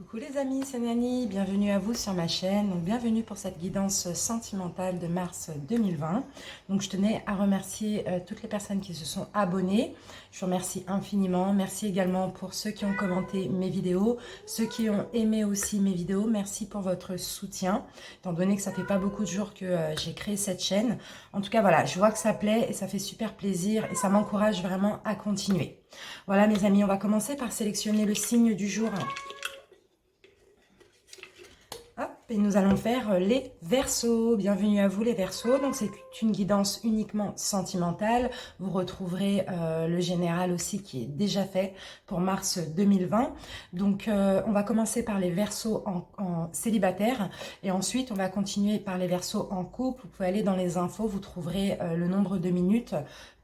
Coucou les amis, c'est Nani, bienvenue à vous sur ma chaîne, donc bienvenue pour cette guidance sentimentale de mars 2020. Donc je tenais à remercier toutes les personnes qui se sont abonnées, je vous remercie infiniment, merci également pour ceux qui ont commenté mes vidéos, ceux qui ont aimé aussi mes vidéos, merci pour votre soutien, étant donné que ça fait pas beaucoup de jours que j'ai créé cette chaîne. En tout cas voilà, je vois que ça plaît et ça fait super plaisir et ça m'encourage vraiment à continuer. Voilà mes amis, on va commencer par sélectionner le signe du jour. Hop, et nous allons faire les Verseaux. Bienvenue à vous les Verseaux. Donc c'est une guidance uniquement sentimentale. Vous retrouverez le général aussi qui est déjà fait pour mars 2020. Donc on va commencer par les Verseaux en célibataire et ensuite on va continuer par les Verseaux en couple. Vous pouvez aller dans les infos, vous trouverez le nombre de minutes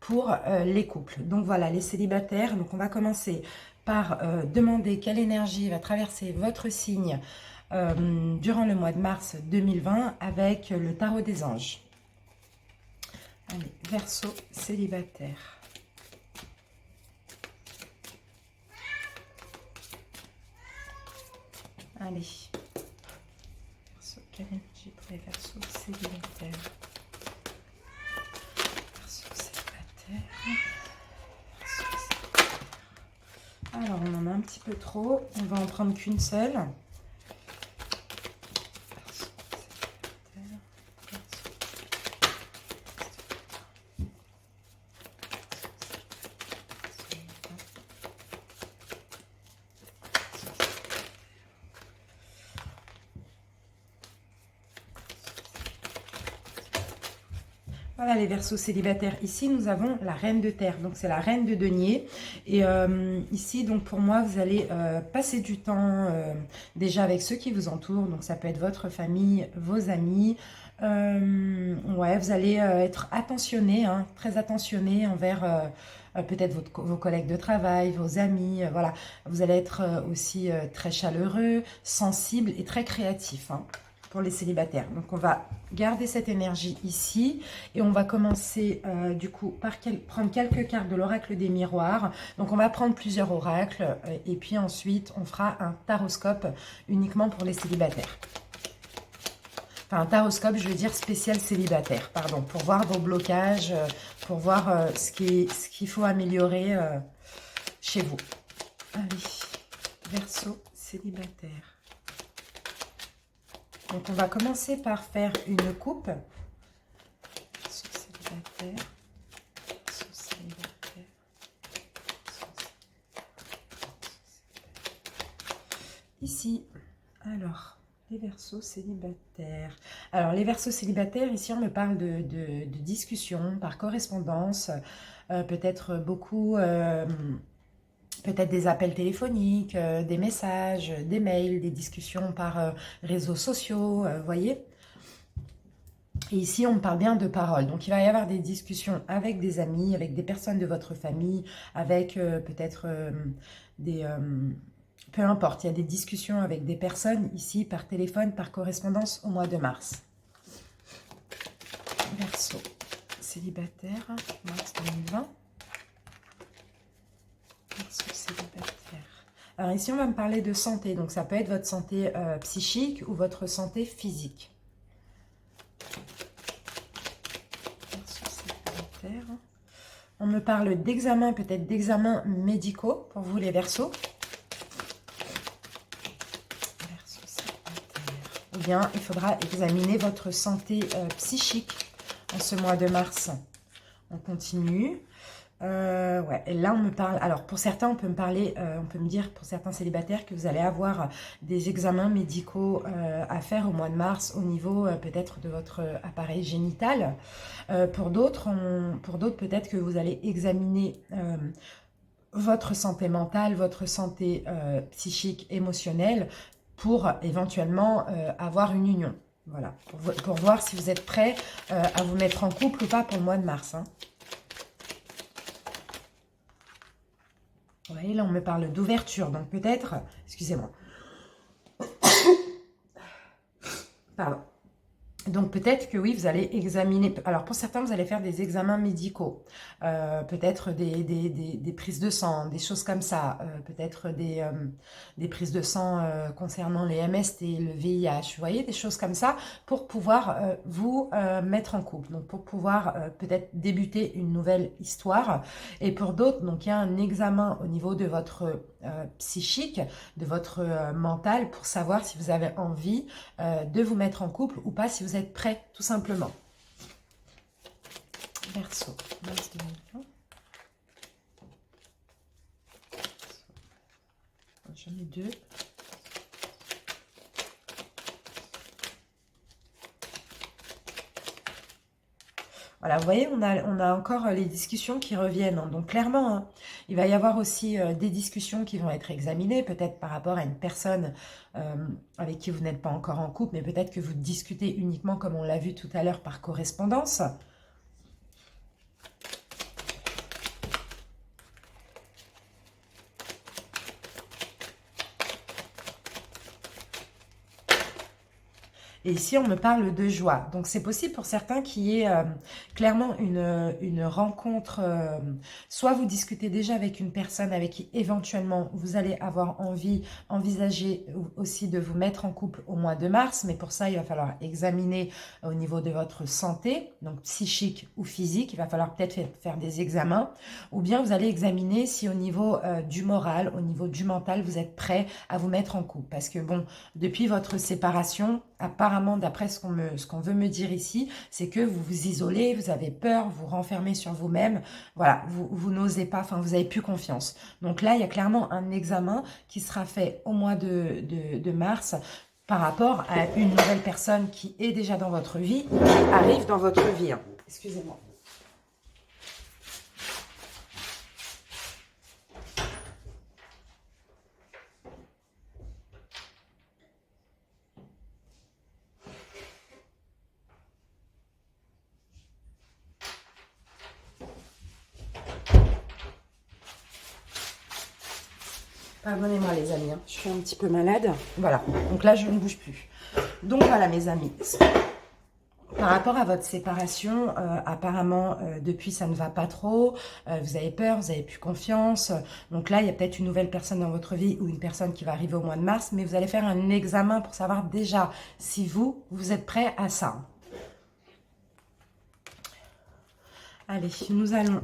pour les couples. Donc voilà, les célibataires. Donc on va commencer par demander quelle énergie va traverser votre signe durant le mois de mars 2020 avec le tarot des anges. Allez, Verseau célibataire. Allez. Verseau, quelle énergie pour les Verseaux célibataires? Verseau célibataire. Verseau célibataire. Alors, on en a un petit peu trop. On va en prendre qu'une seule. Voilà les Verseaux célibataires. Ici, nous avons la reine de terre. Donc, c'est la reine de denier. Et ici, donc pour moi, vous allez passer du temps déjà avec ceux qui vous entourent. Donc, ça peut être votre famille, vos amis. Ouais, vous allez être attentionné, hein, très attentionné envers peut-être vos collègues de travail, vos amis. Voilà, vous allez être aussi très chaleureux, sensible et très créatif, hein, pour les célibataires. Donc, on va garder cette énergie ici et on va commencer du coup par prendre quelques cartes de l'oracle des miroirs. Donc, on va prendre plusieurs oracles et puis ensuite, on fera un taroscope uniquement pour les célibataires. Enfin, un taroscope, je veux dire spécial célibataire, pardon, pour voir vos blocages, pour voir ce qu'il faut améliorer chez vous. Allez, Verseau célibataire. Donc, on va commencer par faire une coupe. Verseau célibataire. Verseau célibataire. Ici, alors, les Verseaux célibataires. Alors, les Verseaux célibataires, ici, on me parle de discussion par correspondance. Peut-être beaucoup... peut-être des appels téléphoniques, des messages, des mails, des discussions par réseaux sociaux, vous voyez. Et ici, on me parle bien de paroles. Donc, il va y avoir des discussions avec des amis, avec des personnes de votre famille, avec peut-être des... peu importe, il y a des discussions avec des personnes ici par téléphone, par correspondance au mois de mars. Verseau célibataire, mars 2020. Célibataire. Alors ici, on va me parler de santé. Donc, ça peut être votre santé psychique ou votre santé physique. On me parle d'examens, peut-être d'examens médicaux pour vous, les Verseaux. Ou bien, il faudra examiner votre santé psychique en ce mois de mars. On continue. Ouais, et là on me parle, alors pour certains on peut me parler, on peut me dire pour certains célibataires que vous allez avoir des examens médicaux à faire au mois de mars au niveau peut-être de votre appareil génital. Pour d'autres peut-être que vous allez examiner votre santé mentale, votre santé psychique, émotionnelle pour éventuellement avoir une union. Voilà, pour voir si vous êtes prêt à vous mettre en couple ou pas pour le mois de mars, hein. Oui, là, on me parle d'ouverture. Donc, peut-être... Excusez-moi. Pardon. Donc peut-être que oui, vous allez examiner, alors pour certains, vous allez faire des examens médicaux, peut-être des prises de sang, des choses comme ça, peut-être des prises de sang concernant les MST, le VIH, vous voyez, des choses comme ça, pour pouvoir vous mettre en couple, donc pour pouvoir peut-être débuter une nouvelle histoire. Et pour d'autres, donc il y a un examen au niveau de votre psychique, de votre mental, pour savoir si vous avez envie de vous mettre en couple ou pas, si vous êtes prêt, tout simplement. Verseau, Mars 2020. J'en ai deux. Voilà, vous voyez, on a encore les discussions qui reviennent. Hein. Donc clairement, hein, il va y avoir aussi des discussions qui vont être examinées, peut-être par rapport à une personne avec qui vous n'êtes pas encore en couple, mais peut-être que vous discutez uniquement, comme on l'a vu tout à l'heure, par correspondance. Et ici, on me parle de joie. Donc, c'est possible pour certains qu'il y ait clairement une rencontre. Soit vous discutez déjà avec une personne avec qui éventuellement vous allez avoir envisager aussi de vous mettre en couple au mois de mars. Mais pour ça, il va falloir examiner au niveau de votre santé, donc psychique ou physique. Il va falloir peut-être faire des examens. Ou bien vous allez examiner si au niveau du moral, au niveau du mental, vous êtes prêt à vous mettre en couple. Parce que bon, depuis votre séparation, apparemment, d'après ce qu'on veut me dire ici, c'est que vous vous isolez, vous avez peur, vous renfermez sur vous-même. Voilà, vous n'osez pas, enfin, vous n'avez plus confiance. Donc là, il y a clairement un examen qui sera fait au mois de mars par rapport à une nouvelle personne qui est déjà dans votre vie, qui arrive dans votre vie. Hein. Excusez-moi. Pardonnez-moi les amis, hein. Je suis un petit peu malade. Voilà, donc là je ne bouge plus. Donc voilà mes amis, par rapport à votre séparation, apparemment depuis ça ne va pas trop, vous avez peur, vous n'avez plus confiance. Donc là il y a peut-être une nouvelle personne dans votre vie ou une personne qui va arriver au mois de mars, mais vous allez faire un examen pour savoir déjà si vous êtes prêt à ça. Allez, nous allons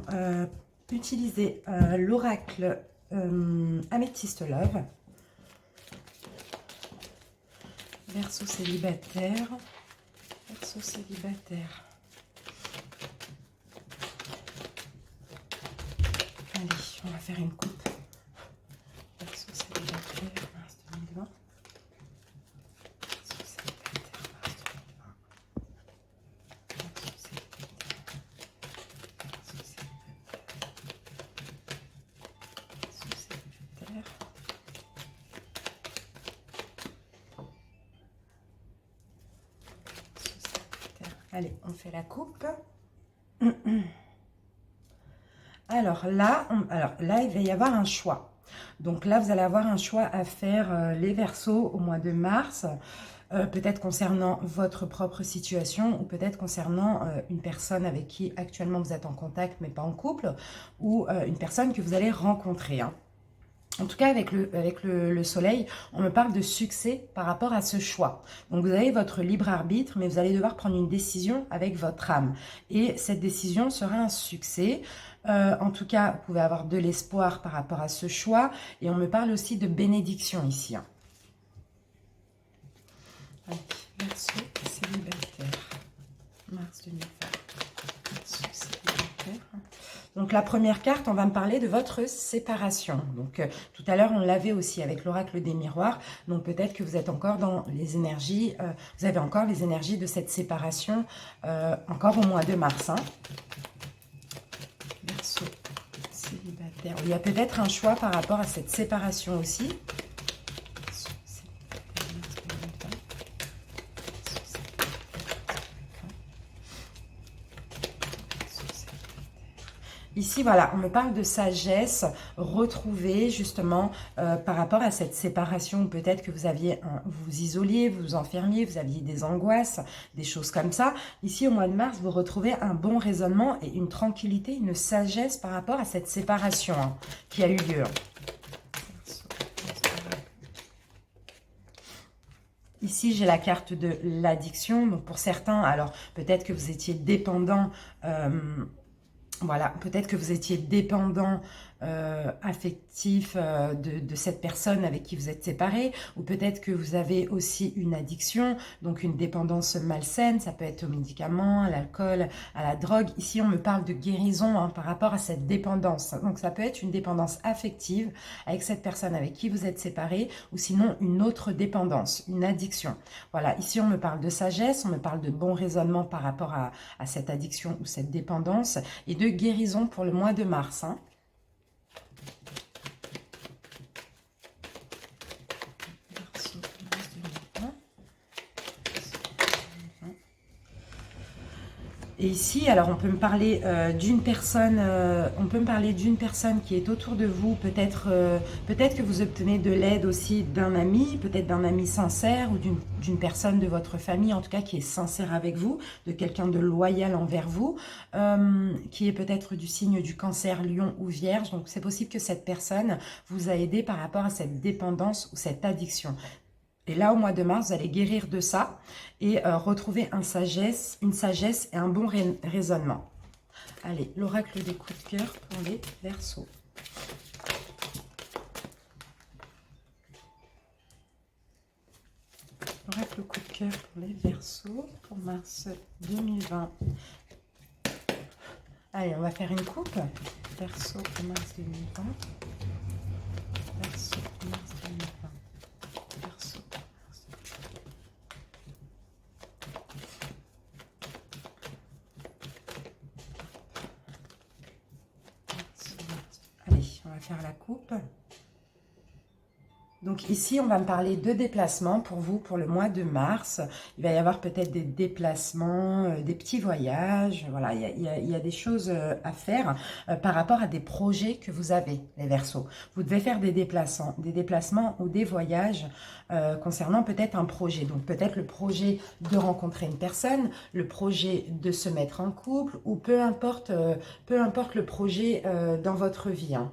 utiliser l'oracle Améthyste Love, Verseau célibataire, Verseau célibataire. Allez, on va faire une coupe. Verseau célibataire, mars 2020. Verseau célibataire, mars 2020. Verseau célibataire. Verseau célibataire. Allez, on fait la coupe. Alors là, il va y avoir un choix. Donc là, vous allez avoir un choix à faire les Verseaux au mois de mars. Peut-être concernant votre propre situation ou peut-être concernant une personne avec qui actuellement vous êtes en contact mais pas en couple ou une personne que vous allez rencontrer. Hein. En tout cas, avec le soleil, on me parle de succès par rapport à ce choix. Donc, vous avez votre libre arbitre, mais vous allez devoir prendre une décision avec votre âme. Et cette décision sera un succès. En tout cas, vous pouvez avoir de l'espoir par rapport à ce choix. Et on me parle aussi de bénédiction ici. Hein. Allez, Verseau célibataire. Mars 2020. Verseau célibataire. Donc la première carte, on va me parler de votre séparation. Donc tout à l'heure, on l'avait aussi avec l'oracle des miroirs. Donc peut-être que vous êtes encore dans les énergies, vous avez encore les énergies de cette séparation encore au mois de mars. Hein. Verseau célibataire. Il y a peut-être un choix par rapport à cette séparation aussi. Ici, voilà, on me parle de sagesse retrouvée justement par rapport à cette séparation. Peut-être que vous aviez, vous vous isoliez, vous vous enfermiez, vous aviez des angoisses, des choses comme ça. Ici, au mois de mars, vous retrouvez un bon raisonnement et une tranquillité, une sagesse par rapport à cette séparation hein, qui a eu lieu. Ici, j'ai la carte de l'addiction. Donc, pour certains, alors peut-être que vous étiez dépendant. Voilà, peut-être que vous étiez dépendant affectif de cette personne avec qui vous êtes séparés, ou peut-être que vous avez aussi une addiction, donc une dépendance malsaine, ça peut être aux médicaments, à l'alcool, à la drogue. Ici, on me parle de guérison hein, par rapport à cette dépendance. Donc, ça peut être une dépendance affective avec cette personne avec qui vous êtes séparés, ou sinon une autre dépendance, une addiction. Voilà, ici, on me parle de sagesse, on me parle de bon raisonnement par rapport à cette addiction ou cette dépendance, et de guérison pour le mois de mars. Hein. Et ici, alors on peut me parler d'une personne, qui est autour de vous. Peut-être que vous obtenez de l'aide aussi d'un ami, peut-être d'un ami sincère ou d'une personne de votre famille, en tout cas qui est sincère avec vous, de quelqu'un de loyal envers vous, qui est peut-être du signe du Cancer, Lion ou Vierge. Donc c'est possible que cette personne vous a aidé par rapport à cette dépendance ou cette addiction. Et là, au mois de mars, vous allez guérir de ça et retrouver une sagesse et un bon raisonnement. Allez, l'oracle des coups de cœur pour les Verseaux. L'oracle coup de cœur pour les Verseaux pour mars 2020. Allez, on va faire une coupe. Verseau pour mars 2020. Verseau pour mars 2020. Verseau. Allez, on va faire la coupe. Donc ici, on va me parler de déplacements pour vous, pour le mois de mars. Il va y avoir peut-être des déplacements, des petits voyages. Voilà, il y a des choses à faire par rapport à des projets que vous avez, les Verseaux. Vous devez faire des déplacements ou des voyages concernant peut-être un projet. Donc peut-être le projet de rencontrer une personne, le projet de se mettre en couple, ou peu importe le projet dans votre vie. Hein.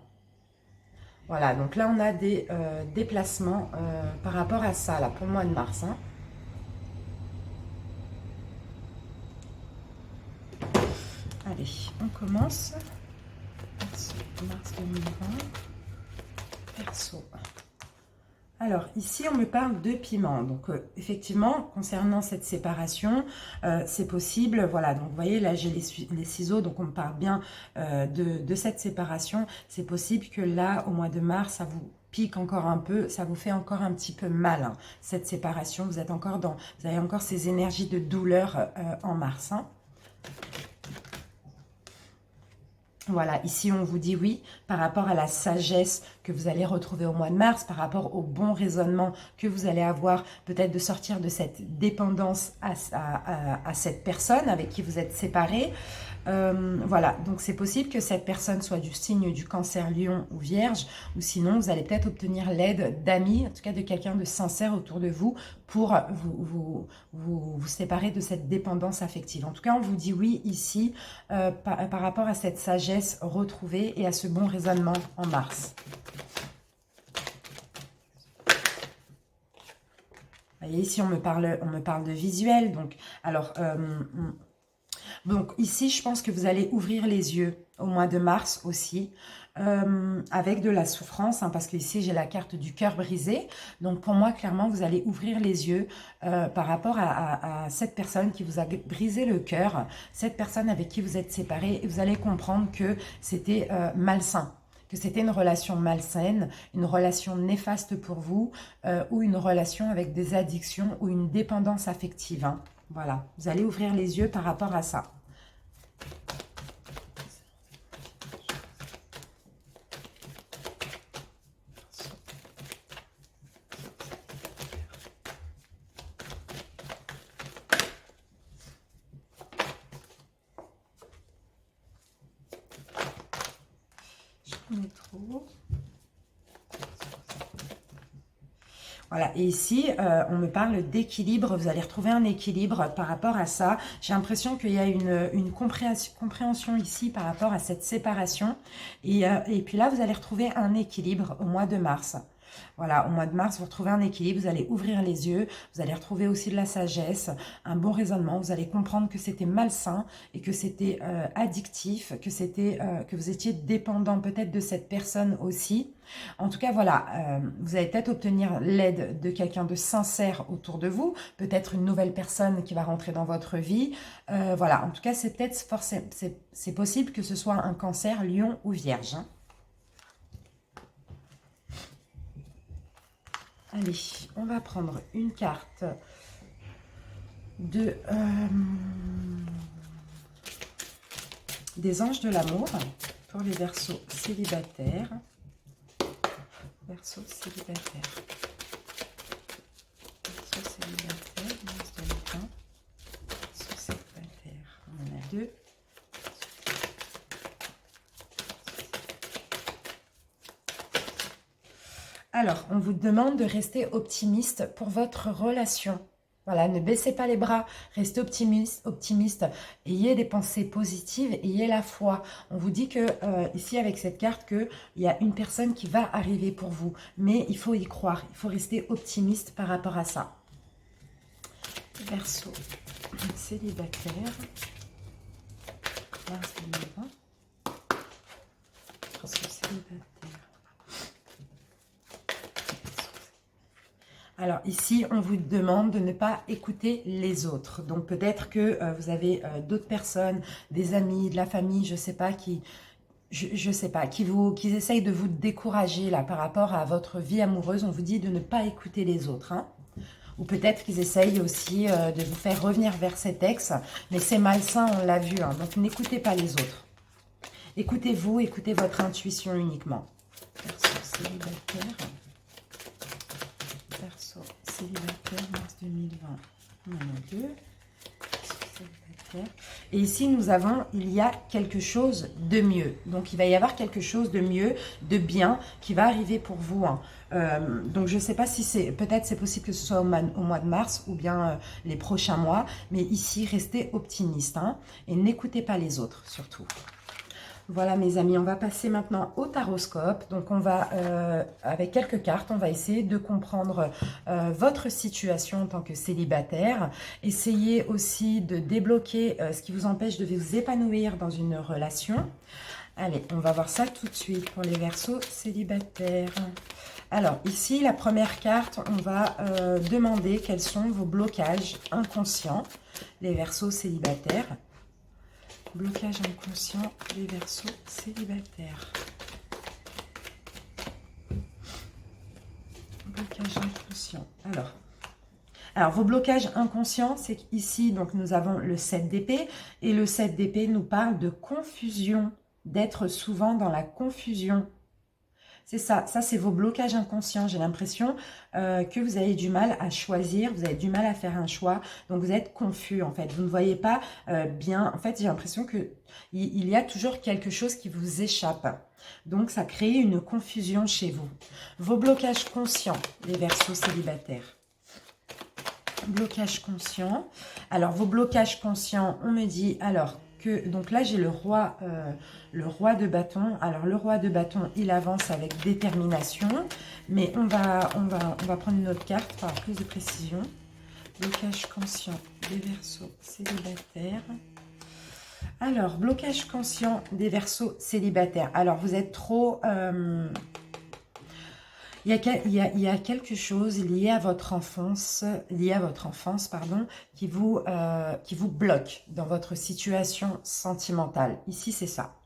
Voilà, donc là, on a des déplacements par rapport à ça, là, pour le mois de mars. Hein. Allez, on commence. Mars 2020. Perso. Alors, ici, on me parle de piment. Donc, effectivement, concernant cette séparation, c'est possible. Voilà, donc vous voyez, là, j'ai les ciseaux. Donc, on me parle bien de cette séparation. C'est possible que là, au mois de mars, ça vous pique encore un peu, ça vous fait encore un petit peu mal, hein, cette séparation. Vous avez encore ces énergies de douleur en mars. Hein. Voilà, ici on vous dit oui par rapport à la sagesse que vous allez retrouver au mois de mars, par rapport au bon raisonnement que vous allez avoir, peut-être de sortir de cette dépendance à cette personne avec qui vous êtes séparés. Voilà, donc c'est possible que cette personne soit du signe du Cancer, Lion ou Vierge, ou sinon vous allez peut-être obtenir l'aide d'amis, en tout cas de quelqu'un de sincère autour de vous pour vous séparer de cette dépendance affective. En tout cas, on vous dit oui ici par rapport à cette sagesse retrouvée et à ce bon raisonnement en mars. Vous voyez, ici on me parle de visuel, donc alors... donc ici, je pense que vous allez ouvrir les yeux au mois de mars aussi, avec de la souffrance, hein, parce que ici j'ai la carte du cœur brisé. Donc pour moi, clairement, vous allez ouvrir les yeux par rapport à cette personne qui vous a brisé le cœur, cette personne avec qui vous êtes séparés, et vous allez comprendre que c'était malsain, que c'était une relation malsaine, une relation néfaste pour vous, ou une relation avec des addictions ou une dépendance affective. Hein. Voilà, vous allez ouvrir les yeux par rapport à ça. est trop. Voilà, et ici, on me parle d'équilibre. Vous allez retrouver un équilibre par rapport à ça. J'ai l'impression qu'il y a une compréhension ici par rapport à cette séparation. Et puis là, vous allez retrouver un équilibre au mois de mars. Voilà, au mois de mars, vous retrouvez un équilibre, vous allez ouvrir les yeux, vous allez retrouver aussi de la sagesse, un bon raisonnement, vous allez comprendre que c'était malsain et que c'était addictif, que vous étiez dépendant peut-être de cette personne aussi. En tout cas, voilà, vous allez peut-être obtenir l'aide de quelqu'un de sincère autour de vous, peut-être une nouvelle personne qui va rentrer dans votre vie. Voilà, en tout cas, c'est possible que ce soit un cancer, lion ou vierge. Hein. Allez, on va prendre une carte des anges de l'amour pour les Verseaux célibataires. Verseaux célibataires. Verseaux célibataires, mars 2020. Verseaux célibataires. On en a deux. Alors, on vous demande de rester optimiste pour votre relation. Voilà, ne baissez pas les bras, restez optimiste, ayez des pensées positives, ayez la foi. On vous dit que ici avec cette carte qu'il y a une personne qui va arriver pour vous, mais il faut y croire, il faut rester optimiste par rapport à ça. Verseau célibataire, mars 2020. Verseau célibataire. Alors ici, on vous demande de ne pas écouter les autres. Donc peut-être que vous avez d'autres personnes, des amis, de la famille, je ne sais pas, qui essayent de vous décourager là par rapport à votre vie amoureuse. On vous dit de ne pas écouter les autres. Hein. Ou peut-être qu'ils essayent aussi de vous faire revenir vers cet ex. Mais c'est malsain, on l'a vu. Hein. Donc n'écoutez pas les autres. Écoutez-vous, écoutez votre intuition uniquement. Verseau célibataire. Verseau célibataire, mars 2020. On en a deux. Et ici, nous avons, il y a quelque chose de mieux. Donc, il va y avoir quelque chose de mieux, de bien, qui va arriver pour vous. Hein. Donc, je ne sais pas si c'est, peut-être c'est possible que ce soit au mois de mars ou bien les prochains mois. Mais ici, restez optimiste. Hein, et n'écoutez pas les autres, surtout. Voilà mes amis, on va passer maintenant au taroscope. Donc on va, avec quelques cartes, on va essayer de comprendre votre situation en tant que célibataire. Essayez aussi de débloquer ce qui vous empêche de vous épanouir dans une relation. Allez, on va voir ça tout de suite pour les Verseaux célibataires. Alors ici, la première carte, on va demander quels sont vos blocages inconscients, les Verseaux célibataires. Blocage inconscient des Verseaux célibataires. Blocage inconscient. Alors vos blocages inconscients, c'est qu'ici, donc nous avons le 7 d'épée. Et le 7 d'épée nous parle de confusion, d'être souvent dans la confusion. C'est ça, c'est vos blocages inconscients. J'ai l'impression que vous avez du mal à choisir, vous avez du mal à faire un choix. Donc, vous êtes confus, en fait. Vous ne voyez pas bien. En fait, j'ai l'impression qu'il y a toujours quelque chose qui vous échappe. Donc, ça crée une confusion chez vous. Vos blocages conscients, les Verseaux célibataires. Blocage conscient. Alors, vos blocages conscients, on me dit, alors... donc là, j'ai le roi de bâton. Alors, le roi de bâton, il avance avec détermination. Mais on va prendre une autre carte pour avoir plus de précision. Blocage conscient des Verseaux célibataires. Alors, blocage conscient des Verseaux célibataires. Alors, vous êtes trop... Il y a quelque chose lié à votre enfance, qui vous bloque dans votre situation sentimentale. Ici, c'est ça.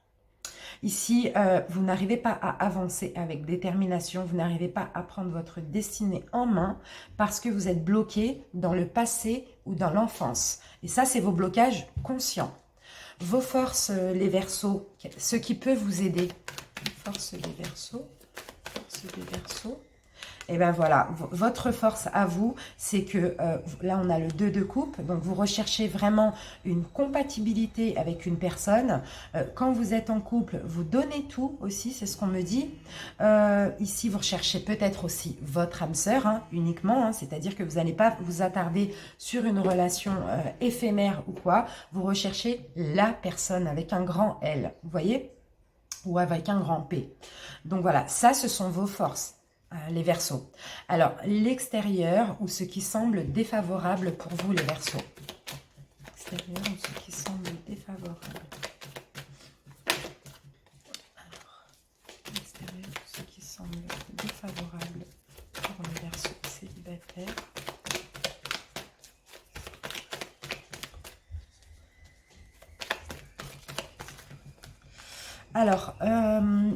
Ici, vous n'arrivez pas à avancer avec détermination, vous n'arrivez pas à prendre votre destinée en main parce que vous êtes bloqué dans le passé ou dans l'enfance. Et ça, c'est vos blocages conscients. Vos forces, les Verseaux, ce qui peut vous aider. Force des Verseaux. Des Verseaux. Et bien voilà, votre force à vous, c'est que là on a le 2 de coupe, donc vous recherchez vraiment une compatibilité avec une personne. Quand vous êtes en couple, vous donnez tout aussi, c'est ce qu'on me dit. Ici vous recherchez peut-être aussi votre âme sœur, hein, uniquement, hein, c'est-à-dire que vous n'allez pas vous attarder sur une relation éphémère ou quoi. Vous recherchez la personne avec un grand L, vous voyez, ou avec un grand P. Donc voilà, ça ce sont vos forces. Les Verseaux. Alors, l'extérieur ou ce qui semble défavorable pour vous, les Verseaux. L'extérieur ou ce qui semble défavorable. Alors, l'extérieur ou ce qui semble défavorable pour les Verseaux célibataires. Alors,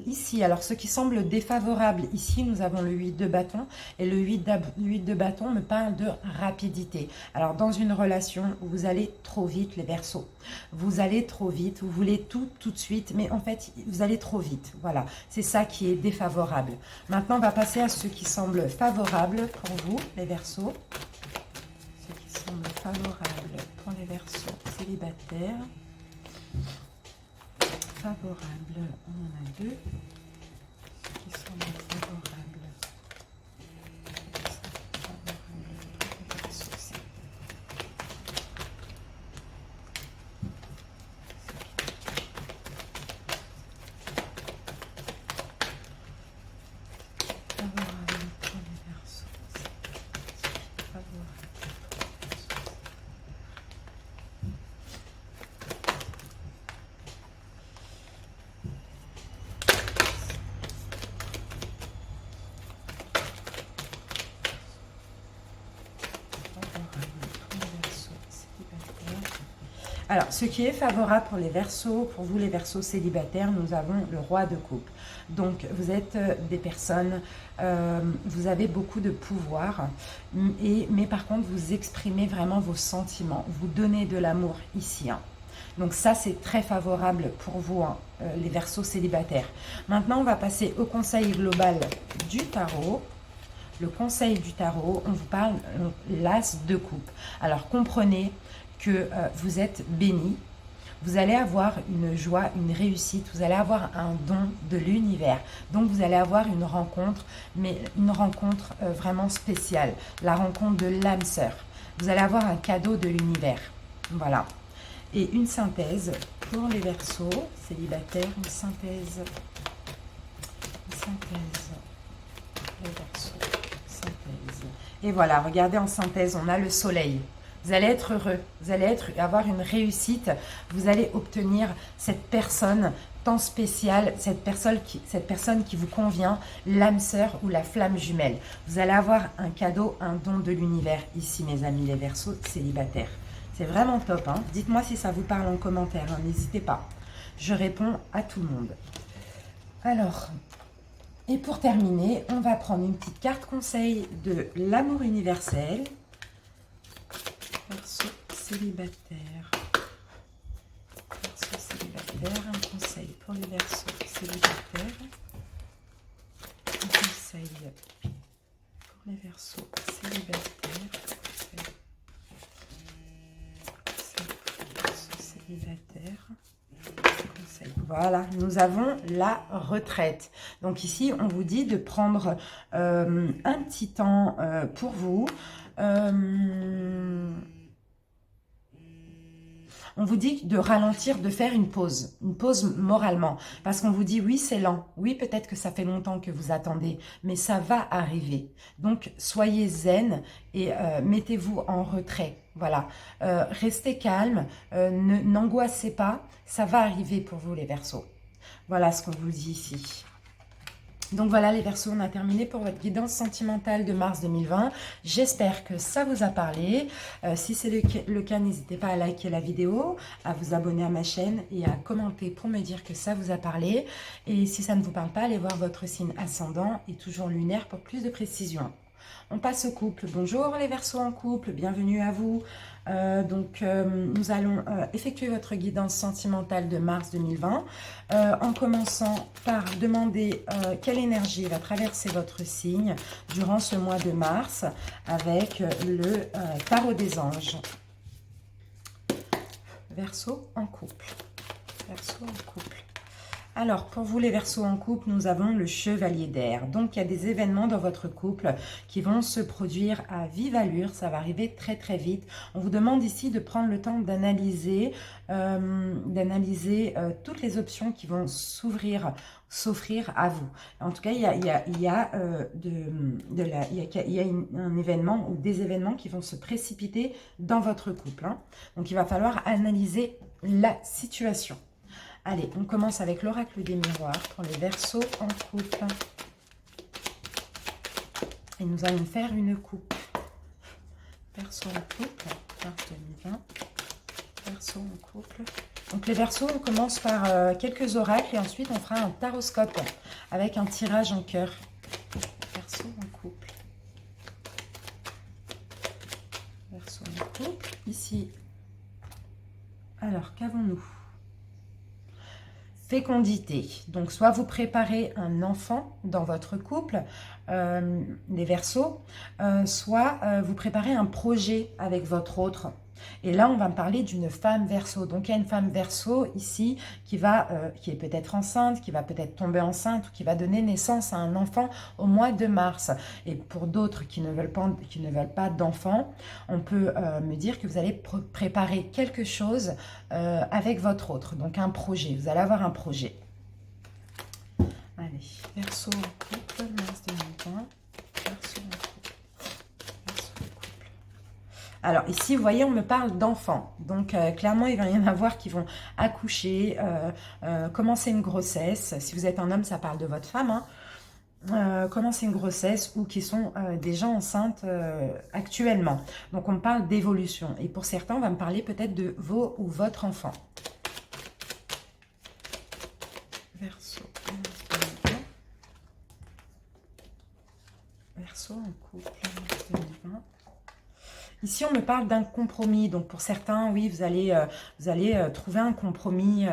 ici, alors ce qui semble défavorable, ici nous avons le 8 de bâton et le 8 de bâton me parle de rapidité. Alors, dans une relation, vous allez trop vite les Verseaux. Vous allez trop vite, vous voulez tout de suite, mais en fait, vous allez trop vite. Voilà, c'est ça qui est défavorable. Maintenant, on va passer à ce qui semble favorable pour vous, les Verseaux. Ce qui semble favorable pour les Verseaux célibataires. Favorable, on en a deux qui sont favorables. Alors, ce qui est favorable pour les Verseaux, pour vous les Verseaux célibataires, nous avons le roi de coupe. Donc, vous êtes des personnes, vous avez beaucoup de pouvoir, mais par contre, vous exprimez vraiment vos sentiments, vous donnez de l'amour ici. Hein. Donc ça, c'est très favorable pour vous, hein, les Verseaux célibataires. Maintenant, on va passer au conseil global du tarot. Le conseil du tarot, on vous parle l'as de coupe. Alors, comprenez que vous êtes béni, vous allez avoir une joie, une réussite, vous allez avoir un don de l'univers. Donc vous allez avoir une rencontre, mais une rencontre vraiment spéciale, la rencontre de l'âme sœur. Vous allez avoir un cadeau de l'univers. Voilà. Et une synthèse pour les Verseaux célibataires, une synthèse les Verseaux, synthèse. Et voilà, regardez en synthèse, on a le soleil. Vous allez être heureux, vous allez avoir une réussite, vous allez obtenir cette personne tant spéciale, cette personne qui vous convient, l'âme sœur ou la flamme jumelle. Vous allez avoir un cadeau, un don de l'univers ici, mes amis, les Verseaux célibataires. C'est vraiment top, hein. Dites-moi si ça vous parle en commentaire, hein. N'hésitez pas. Je réponds à tout le monde. Alors, et pour terminer, on va prendre une petite carte conseil de l'amour universel. Verseaux célibataires. Verseaux célibataires, un conseil pour les Verseaux célibataires. Un conseil pour les Verseaux célibataires. Voilà, nous avons la retraite. Donc ici, on vous dit de prendre un petit temps pour vous. On vous dit de ralentir, de faire une pause moralement. Parce qu'on vous dit, oui, c'est lent. Oui, peut-être que ça fait longtemps que vous attendez, mais ça va arriver. Donc, soyez zen et mettez-vous en retrait. Voilà. Restez calme, n'angoissez pas. Ça va arriver pour vous, les Verseaux. Voilà ce qu'on vous dit ici. Donc voilà les Verseaux, on a terminé pour votre guidance sentimentale de mars 2020. J'espère que ça vous a parlé. Si c'est le cas, n'hésitez pas à liker la vidéo, à vous abonner à ma chaîne et à commenter pour me dire que ça vous a parlé. Et si ça ne vous parle pas, allez voir votre signe ascendant et toujours lunaire pour plus de précision. On passe au couple. Bonjour les Verseaux en couple, bienvenue à vous. Nous allons effectuer votre guidance sentimentale de mars 2020 en commençant par demander quelle énergie va traverser votre signe durant ce mois de mars avec le tarot des anges. Verseau en couple. Verseau en couple. Alors, pour vous les Verseaux en couple, nous avons le chevalier d'air. Donc, il y a des événements dans votre couple qui vont se produire à vive allure. Ça va arriver très, très vite. On vous demande ici de prendre le temps d'analyser toutes les options qui vont s'offrir à vous. En tout cas, il y a un événement ou des événements qui vont se précipiter dans votre couple. Hein. Donc, il va falloir analyser la situation. Allez, on commence avec l'oracle des miroirs pour les Verseaux en couple. Et nous allons faire une coupe. Verseaux en couple, mars 2020. Verseaux en couple. Donc les Verseaux, on commence par quelques oracles et ensuite on fera un taroscope avec un tirage en cœur. Verseaux en couple. Verseaux en couple. Ici. Alors, qu'avons-nous ? Fécondité. Donc, soit vous préparez un enfant dans votre couple, les Verseaux, soit vous préparez un projet avec votre autre. Et là, on va me parler d'une femme Verseau. Donc, il y a une femme Verseau ici qui est peut-être enceinte, qui va peut-être tomber enceinte ou qui va donner naissance à un enfant au mois de mars. Et pour d'autres qui ne veulent pas d'enfant, on peut me dire que vous allez préparer quelque chose avec votre autre. Donc, un projet. Vous allez avoir un projet. Allez, Verseau en couple, mars 2020. Verseau en couple. Alors ici, vous voyez, on me parle d'enfants. Donc clairement, il va y en avoir qui vont accoucher, commencer une grossesse. Si vous êtes un homme, ça parle de votre femme. Hein. Commencer une grossesse ou qui sont déjà enceintes actuellement. Donc on me parle d'évolution. Et pour certains, on va me parler peut-être de vos ou votre enfant. Verseau. Verseau en couple. 2020. Ici, on me parle d'un compromis. Donc, pour certains, oui, vous allez trouver un compromis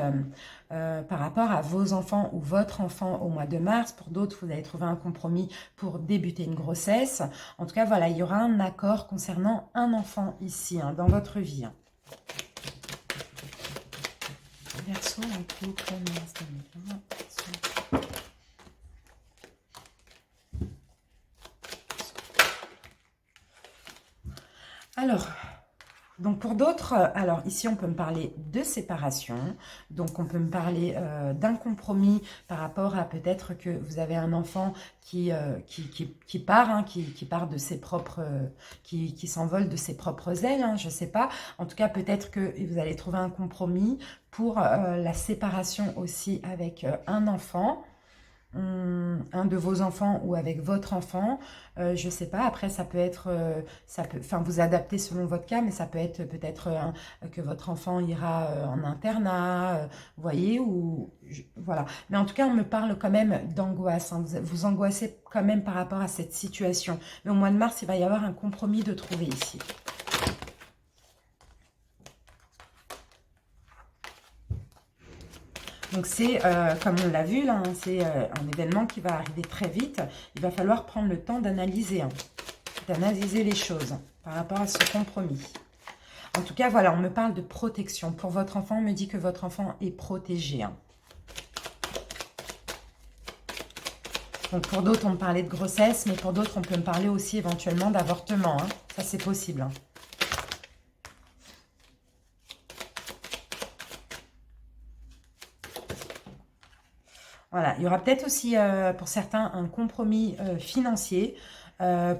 par rapport à vos enfants ou votre enfant au mois de mars. Pour d'autres, vous allez trouver un compromis pour débuter une grossesse. En tout cas, voilà, il y aura un accord concernant un enfant ici, hein, dans votre vie. Hein. Verseau en couple, mars 2020. Alors, donc pour d'autres, alors ici on peut me parler de séparation, donc on peut me parler d'un compromis par rapport à peut-être que vous avez un enfant qui part, hein, qui part de ses propres, qui s'envole de ses propres ailes, hein, je ne sais pas. En tout cas, peut-être que vous allez trouver un compromis pour la séparation aussi avec un enfant. Un de vos enfants ou avec votre enfant, je sais pas, après ça peut être, enfin vous adaptez selon votre cas, mais ça peut être peut-être que votre enfant ira en internat, vous voyez, ou voilà. Mais en tout cas, on me parle quand même d'angoisse, hein. Vous angoissez quand même par rapport à cette situation. Mais au mois de mars, il va y avoir un compromis de trouver ici. Donc c'est, comme on l'a vu là, hein, c'est un événement qui va arriver très vite. Il va falloir prendre le temps d'analyser, hein, d'analyser les choses par rapport à ce compromis. En tout cas, voilà, on me parle de protection. Pour votre enfant, on me dit que votre enfant est protégé. Hein. Donc pour d'autres, on me parlait de grossesse, mais pour d'autres, on peut me parler aussi éventuellement d'avortement. Hein. Ça, c'est possible. Hein. Voilà, il y aura peut-être aussi pour certains un compromis financier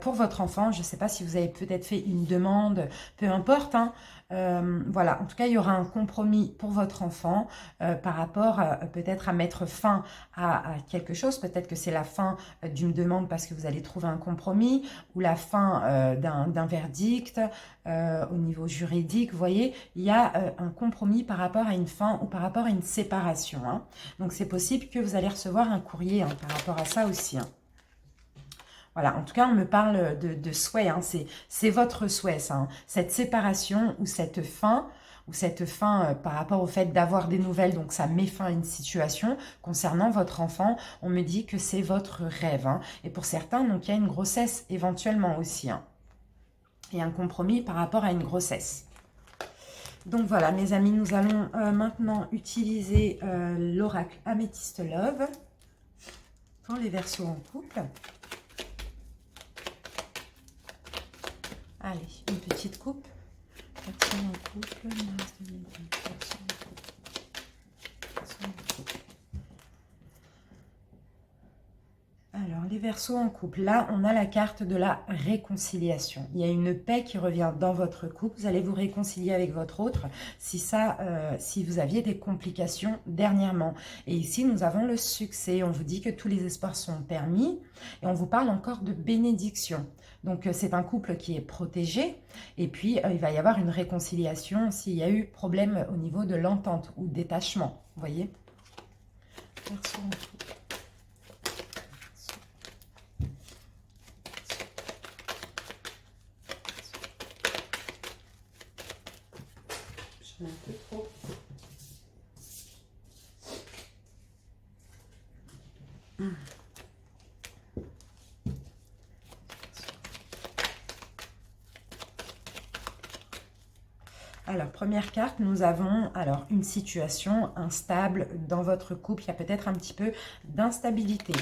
pour votre enfant. Je ne sais pas si vous avez peut-être fait une demande, peu importe. Hein. Voilà, en tout cas, il y aura un compromis pour votre enfant par rapport peut-être à mettre fin à quelque chose. Peut-être que c'est la fin d'une demande parce que vous allez trouver un compromis ou la fin d'un verdict au niveau juridique. Vous voyez, il y a un compromis par rapport à une fin ou par rapport à une séparation. Hein. Donc, c'est possible que vous allez recevoir un courrier hein, par rapport à ça aussi. Hein. Voilà, en tout cas, on me parle de souhait, hein. C'est votre souhait, ça, hein. Cette séparation ou cette fin par rapport au fait d'avoir des nouvelles, donc ça met fin à une situation. Concernant votre enfant, on me dit que c'est votre rêve, hein. Et pour certains, donc il y a une grossesse éventuellement aussi, hein. Et un compromis par rapport à une grossesse. Donc voilà, mes amis, nous allons maintenant utiliser l'oracle Amethyst Love pour les Verseaux en couple. Allez, une petite coupe. Verseaux en couple, mars 2020, Verseaux en couple. Verseaux en couple. Alors, les Verseaux en couple, là, on a la carte de la réconciliation. Il y a une paix qui revient dans votre couple. Vous allez vous réconcilier avec votre autre si vous aviez des complications dernièrement. Et ici, nous avons le succès. On vous dit que tous les espoirs sont permis. Et on vous parle encore de bénédiction. Donc, c'est un couple qui est protégé. Et puis, il va y avoir une réconciliation s'il y a eu problème au niveau de l'entente ou détachement. Vous voyez? Verseaux en couple. Un peu trop. Alors, première carte, nous avons une situation instable dans votre couple. Il y a peut-être un petit peu d'instabilité.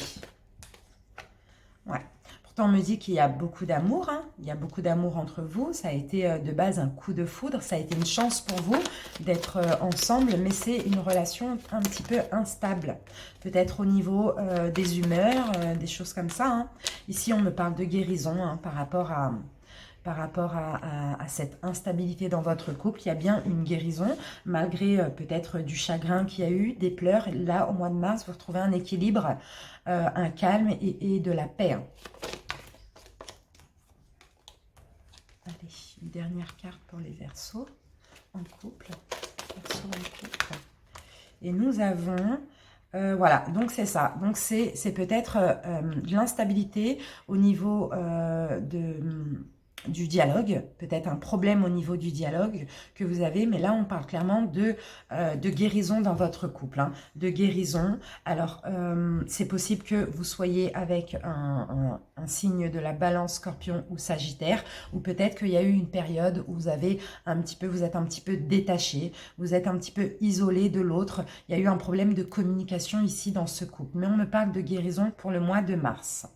Ouais. Pourtant, on me dit qu'il y a beaucoup d'amour, hein. Il y a beaucoup d'amour entre vous. Ça a été de base un coup de foudre. Ça a été une chance pour vous d'être ensemble, mais c'est une relation un petit peu instable. Peut-être au niveau des humeurs, des choses comme ça, hein. Ici, on me parle de guérison, hein, par rapport à cette instabilité dans votre couple. Il y a bien une guérison, malgré peut-être du chagrin qu'il y a eu, des pleurs. Là, au mois de mars, vous retrouvez un équilibre, un calme et de la paix. Allez, une dernière carte pour les Verseaux en couple. Verseaux en couple. Et nous avons... voilà, donc c'est ça. Donc c'est peut-être de l'instabilité au niveau du dialogue, peut-être un problème au niveau du dialogue que vous avez, mais là on parle clairement de guérison dans votre couple, hein, de guérison. Alors c'est possible que vous soyez avec un signe de la Balance, Scorpion ou Sagittaire, ou peut-être qu'il y a eu une période où vous êtes un petit peu détaché, vous êtes un petit peu isolé de l'autre. Il y a eu un problème de communication ici dans ce couple, mais on me parle de guérison pour le mois de mars.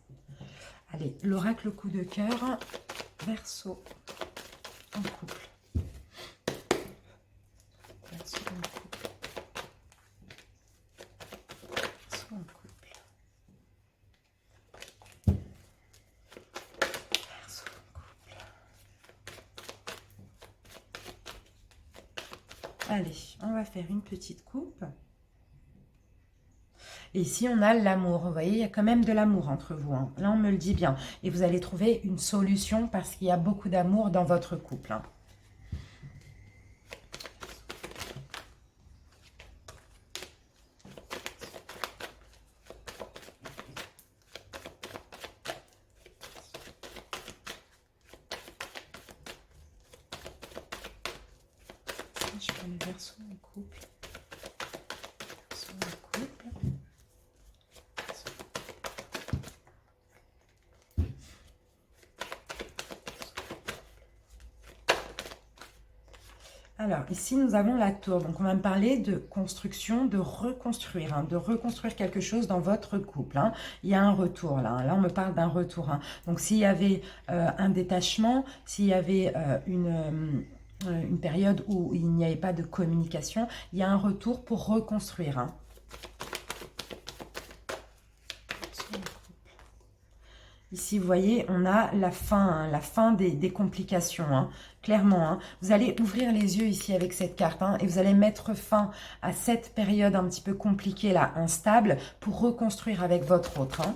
Allez, l'oracle coup de cœur, Verseau en couple. Verseau en couple. Verseau en couple. Verseau en couple. Allez, on va faire une petite coupe. Et ici, on a l'amour. Vous voyez, il y a quand même de l'amour entre vous, hein. Là, on me le dit bien. Et vous allez trouver une solution parce qu'il y a beaucoup d'amour dans votre couple, hein. Je prends les Verseaux en couple. Verseaux en couple. Alors, ici, nous avons la tour. Donc, on va me parler de construction, de reconstruire, hein, de reconstruire quelque chose dans votre couple, hein. Il y a un retour, là. Là, on me parle d'un retour, hein. Donc, s'il y avait un détachement, s'il y avait une période où il n'y avait pas de communication, il y a un retour pour reconstruire, hein. Ici, vous voyez, on a la fin, hein, la fin des complications, hein, clairement, hein. Vous allez ouvrir les yeux ici avec cette carte, hein, et vous allez mettre fin à cette période un petit peu compliquée, là, instable, pour reconstruire avec votre autre, hein.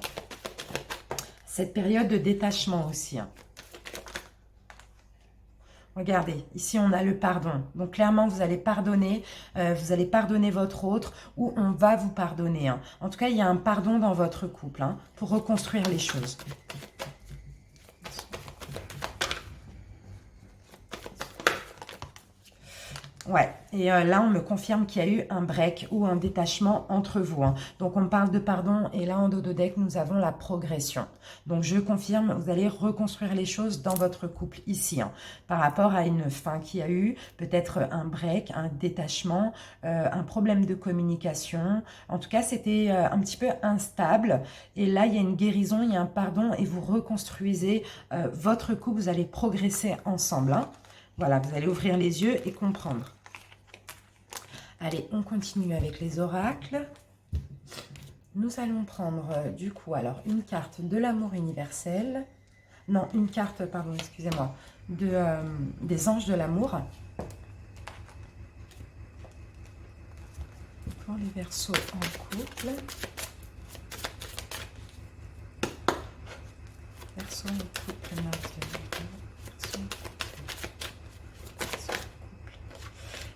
Cette période de détachement aussi, hein. Regardez, ici on a le pardon. Donc clairement, vous allez pardonner votre autre, ou on va vous pardonner, hein. En tout cas, il y a un pardon dans votre couple, hein, pour reconstruire les choses. Ouais, et là, on me confirme qu'il y a eu un break ou un détachement entre vous, hein. Donc, on parle de pardon, et là, en dos de deck, nous avons la progression. Donc, je confirme, vous allez reconstruire les choses dans votre couple ici, hein, par rapport à une fin qu'il y a eu, peut-être un break, un détachement, un problème de communication. En tout cas, c'était un petit peu instable, et là, il y a une guérison, il y a un pardon, et vous reconstruisez votre couple, vous allez progresser ensemble, hein. Voilà, vous allez ouvrir les yeux et comprendre. Allez, on continue avec les oracles. Nous allons prendre, du coup, alors, une carte de l'amour universel. Non, une carte, pardon, excusez-moi, des anges de l'amour. Pour les Verseaux en couple. Verseaux en couple, maintenant.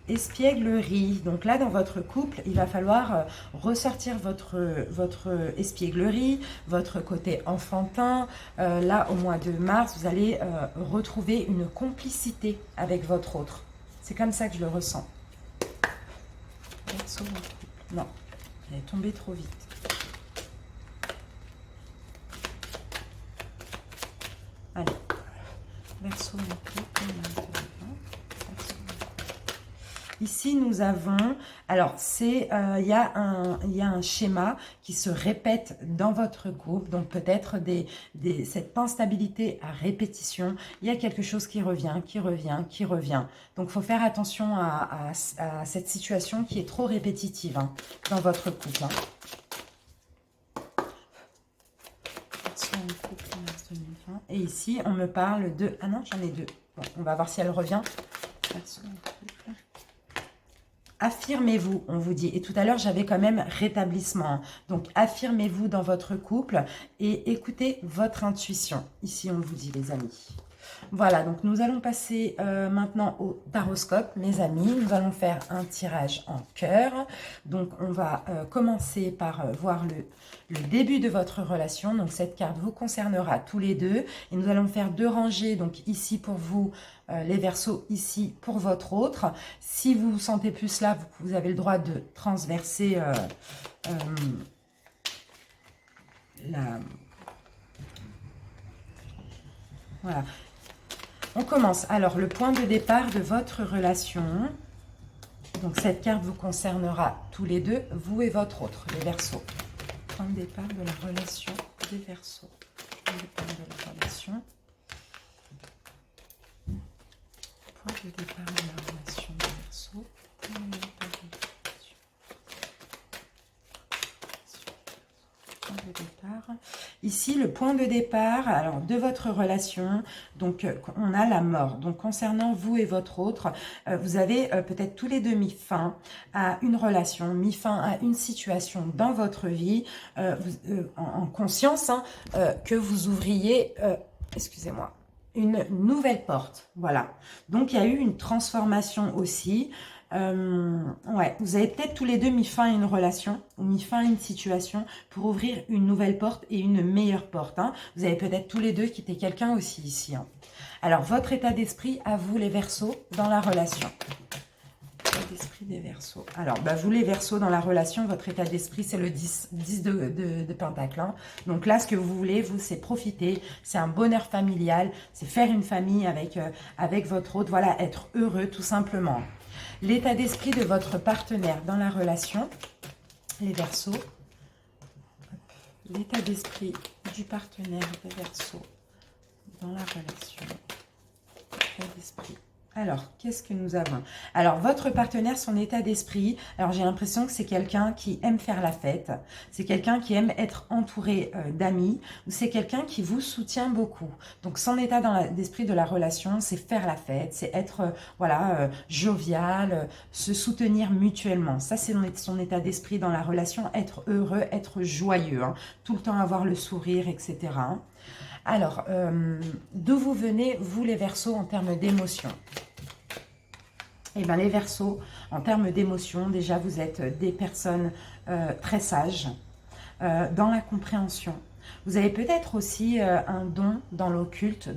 Espièglerie. Donc là, dans votre couple, il va falloir ressortir votre espièglerie, votre côté enfantin. Là, au mois de mars, vous allez retrouver une complicité avec votre autre. C'est comme ça que je le ressens. Non, elle est tombée trop vite. Allez. Verseau en couple, maintenant. Ici, nous avons, alors, il y a un schéma qui se répète dans votre couple, donc peut-être cette instabilité à répétition. Il y a quelque chose qui revient, qui revient, qui revient. Donc, il faut faire attention à cette situation qui est trop répétitive, hein, dans votre couple, hein. Et ici, on me parle de... Ah non, j'en ai deux. Bon, on va voir si elle revient. Affirmez-vous, on vous dit. Et tout à l'heure, j'avais quand même rétablissement. Donc, affirmez-vous dans votre couple et écoutez votre intuition. Ici, on vous dit, les amis. Voilà, donc nous allons passer maintenant au taroscope, mes amis. Nous allons faire un tirage en cœur. Donc, on va commencer par voir le début de votre relation. Donc, cette carte vous concernera tous les deux. Et nous allons faire deux rangées. Donc, ici pour vous, les Verseaux, ici pour votre autre. Si vous vous sentez plus là, vous avez le droit de transverser Voilà. On commence. Alors, le point de départ de votre relation. Donc, cette carte vous concernera tous les deux, vous et votre autre, les Verseaux. Point de départ de la relation des Verseaux. Point de départ de la relation. Point de départ de la relation des Verseaux. Point de départ de la relation. Point de départ. Ici, le point de départ alors, de votre relation, donc on a la mort. Donc, concernant vous et votre autre, vous avez peut-être tous les deux mis fin à une relation, mis fin à une situation dans votre vie, en conscience, hein, que vous ouvriez, excusez-moi, une nouvelle porte. Voilà. Donc, il y a eu une transformation aussi. Ouais, vous avez peut-être tous les deux mis fin à une relation ou mis fin à une situation pour ouvrir une nouvelle porte et une meilleure porte, hein. Vous avez peut-être tous les deux quitté quelqu'un aussi ici, hein. Alors, votre état d'esprit à vous les Verseaux dans la relation. État d'esprit des Verseaux. Alors, vous les Verseaux dans la relation, votre état d'esprit c'est le 10 de Pentacle, hein. Donc là, ce que vous voulez, vous, c'est profiter, c'est un bonheur familial, c'est faire une famille avec votre autre, voilà, être heureux tout simplement. L'état d'esprit de votre partenaire dans la relation, les Verseaux. L'état d'esprit du partenaire des Verseaux dans la relation. L'état d'esprit. Alors, qu'est-ce que nous avons? Alors, votre partenaire, son état d'esprit, alors j'ai l'impression que c'est quelqu'un qui aime faire la fête, c'est quelqu'un qui aime être entouré d'amis, ou c'est quelqu'un qui vous soutient beaucoup. Donc, son état d'esprit de la relation, c'est faire la fête, c'est être, voilà, jovial, se soutenir mutuellement. Ça, c'est son état d'esprit dans la relation, être heureux, être joyeux, hein, tout le temps avoir le sourire, etc. Alors, d'où vous venez, vous les Verseaux, en termes d'émotion? Eh bien, les Verseaux, en termes d'émotion, déjà, vous êtes des personnes très sages, dans la compréhension. Vous avez peut-être aussi un don dans l'occulte,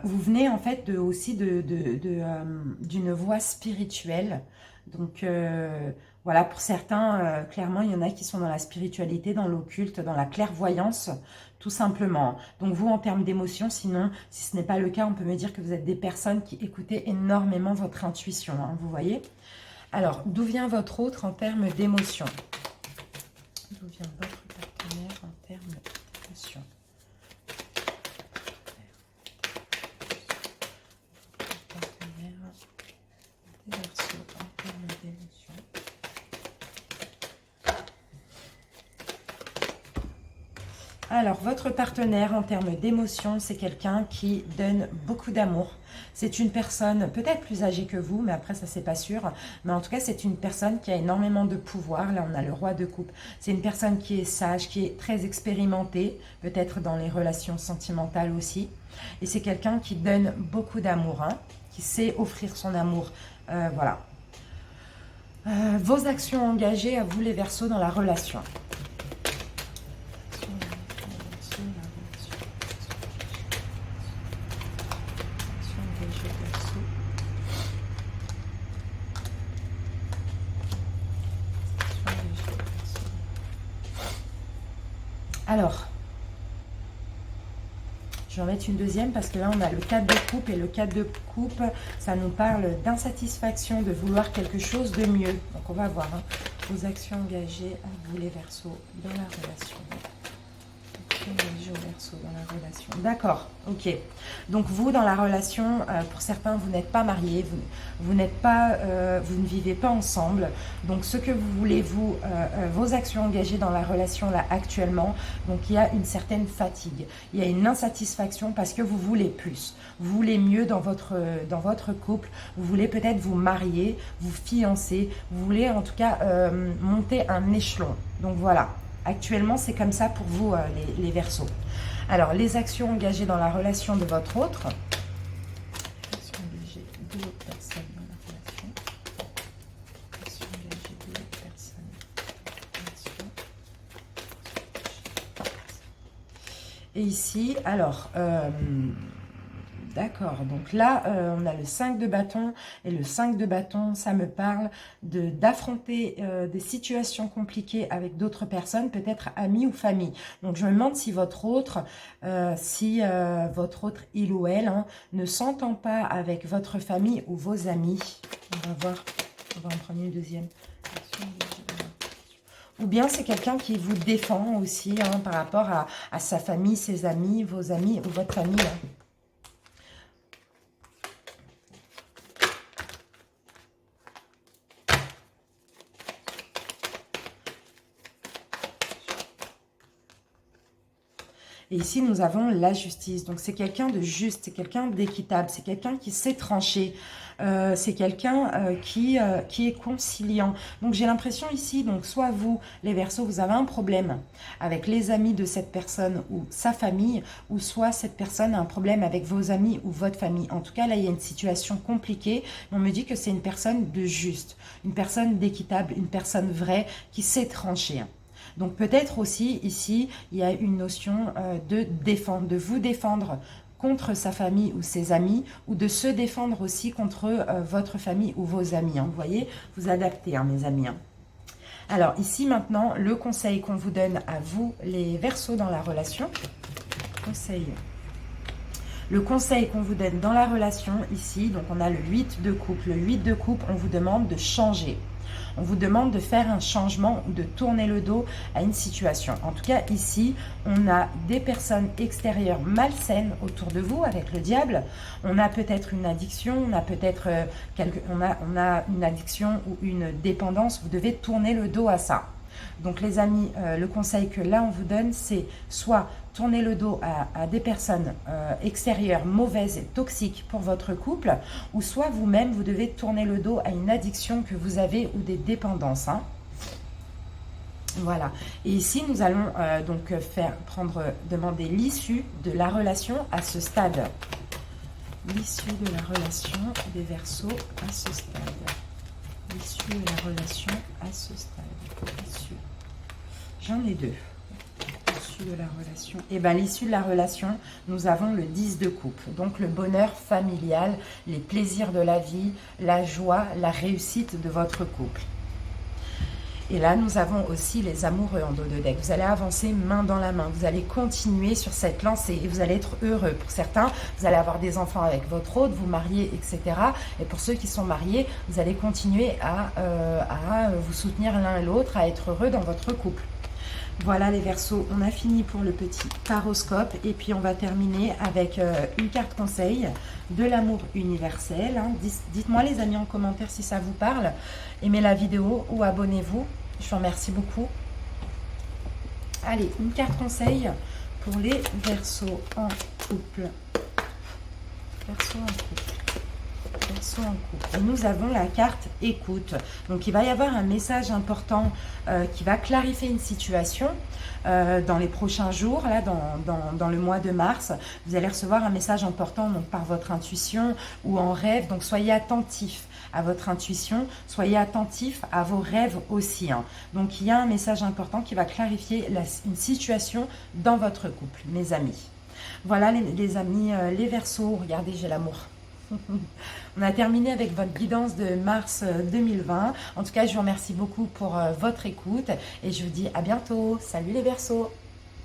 Vous venez en fait aussi d'une voie spirituelle. Donc voilà, pour certains, clairement, il y en a qui sont dans la spiritualité, dans l'occulte, dans la clairvoyance, tout simplement. Donc vous, en termes d'émotion, sinon, si ce n'est pas le cas, on peut me dire que vous êtes des personnes qui écoutez énormément votre intuition, hein, vous voyez. Alors, d'où vient votre autre en termes d'émotion? D'où vient votre partenaire en termes d'émotion? Alors, votre partenaire en termes d'émotion, c'est quelqu'un qui donne beaucoup d'amour. C'est une personne peut-être plus âgée que vous, mais après ça c'est pas sûr. Mais en tout cas, c'est une personne qui a énormément de pouvoir. Là, on a le roi de coupe. C'est une personne qui est sage, qui est très expérimentée, peut-être dans les relations sentimentales aussi. Et c'est quelqu'un qui donne beaucoup d'amour, hein, qui sait offrir son amour. Voilà. Vos actions engagées à vous les Verseaux dans la relation. Alors, je vais en mettre une deuxième parce que là, on a le 4 de coupe et le 4 de coupe, ça nous parle d'insatisfaction, de vouloir quelque chose de mieux. Donc, on va voir hein, vos actions engagées à vous les Verseaux dans la relation. Dans la relation. D'accord, ok. Donc vous, dans la relation, pour certains, vous n'êtes pas mariés, vous n'êtes pas, vous ne vivez pas ensemble. Donc ce que vous voulez, vous, vos actions engagées dans la relation là actuellement, donc il y a une certaine fatigue, il y a une insatisfaction parce que vous voulez plus, vous voulez mieux dans votre couple, vous voulez peut-être vous marier, vous fiancer, vous voulez en tout cas monter un échelon. Donc voilà. Actuellement, c'est comme ça pour vous, les Verseaux. Alors, les actions engagées dans la relation de votre autre. Actions engagées de l'autre personne dans la relation. Actions engagées de l'autre personne dans la relation. Et ici, alors... D'accord, donc là, on a le 5 de bâton, et le 5 de bâton, ça me parle d'affronter des situations compliquées avec d'autres personnes, peut-être amis ou famille. Donc, je me demande si votre autre, il ou elle, hein, ne s'entend pas avec votre famille ou vos amis. On va voir, on va en prendre une deuxième. Ou bien c'est quelqu'un qui vous défend aussi hein, par rapport à sa famille, ses amis, vos amis ou votre famille. Hein. Et ici, nous avons la justice. Donc, c'est quelqu'un de juste, c'est quelqu'un d'équitable, c'est quelqu'un qui sait trancher. C'est quelqu'un qui est conciliant. Donc, j'ai l'impression ici, donc soit vous, les Verseaux, vous avez un problème avec les amis de cette personne ou sa famille, ou soit cette personne a un problème avec vos amis ou votre famille. En tout cas, là, il y a une situation compliquée. On me dit que c'est une personne de juste, une personne d'équitable, une personne vraie qui sait trancher. Donc peut-être aussi ici, il y a une notion de défendre, de vous défendre contre sa famille ou ses amis, ou de se défendre aussi contre votre famille ou vos amis. Hein. Vous voyez, vous adaptez, hein, mes amis. Hein. Alors ici maintenant, le conseil qu'on vous donne à vous, les Verseaux dans la relation. Le conseil qu'on vous donne dans la relation ici, donc on a le 8 de coupe. Le 8 de coupe, on vous demande de changer. On vous demande de faire un changement ou de tourner le dos à une situation. En tout cas, ici, on a des personnes extérieures malsaines autour de vous avec le diable. On a peut-être une addiction, on a peut-être on a une addiction ou une dépendance. Vous devez tourner le dos à ça. Donc les amis, le conseil que là on vous donne, c'est soit tourner le dos à des personnes extérieures, mauvaises et toxiques pour votre couple, ou soit vous-même, vous devez tourner le dos à une addiction que vous avez ou des dépendances. Hein. Voilà. Et ici, nous allons donc demander l'issue de la relation à ce stade. L'issue de la relation des Verseaux à ce stade. L'issue de la relation à ce stade. J'en ai deux. Issue l'issue de la relation. Et bien, l'issue de la relation, nous avons le 10 de coupe. Donc, le bonheur familial, les plaisirs de la vie, la joie, la réussite de votre couple. Et là, nous avons aussi les amoureux en dos de deck. Vous allez avancer main dans la main. Vous allez continuer sur cette lancée et vous allez être heureux. Pour certains, vous allez avoir des enfants avec votre autre, vous marier, etc. Et pour ceux qui sont mariés, vous allez continuer à vous soutenir l'un et l'autre, à être heureux dans votre couple. Voilà les Verseaux, on a fini pour le petit horoscope et puis on va terminer avec une carte conseil de l'amour universel. Hein. Dites-moi les amis en commentaire si ça vous parle. Aimez la vidéo ou abonnez-vous. Je vous remercie beaucoup. Allez, une carte conseil pour les Verseaux en couple. Verseaux en couple. Et nous avons la carte écoute. Donc il va y avoir un message important qui va clarifier une situation dans les prochains jours, là, dans le mois de mars. Vous allez recevoir un message important donc, par votre intuition ou en rêve. Donc soyez attentifs à votre intuition, soyez attentifs à vos rêves aussi. Hein. Donc il y a un message important qui va clarifier une situation dans votre couple, mes amis. Voilà les amis, les Verseaux, regardez, j'ai l'amour. On a terminé avec votre guidance de mars 2020. En tout cas, je vous remercie beaucoup pour votre écoute et je vous dis à bientôt. Salut les Verseaux!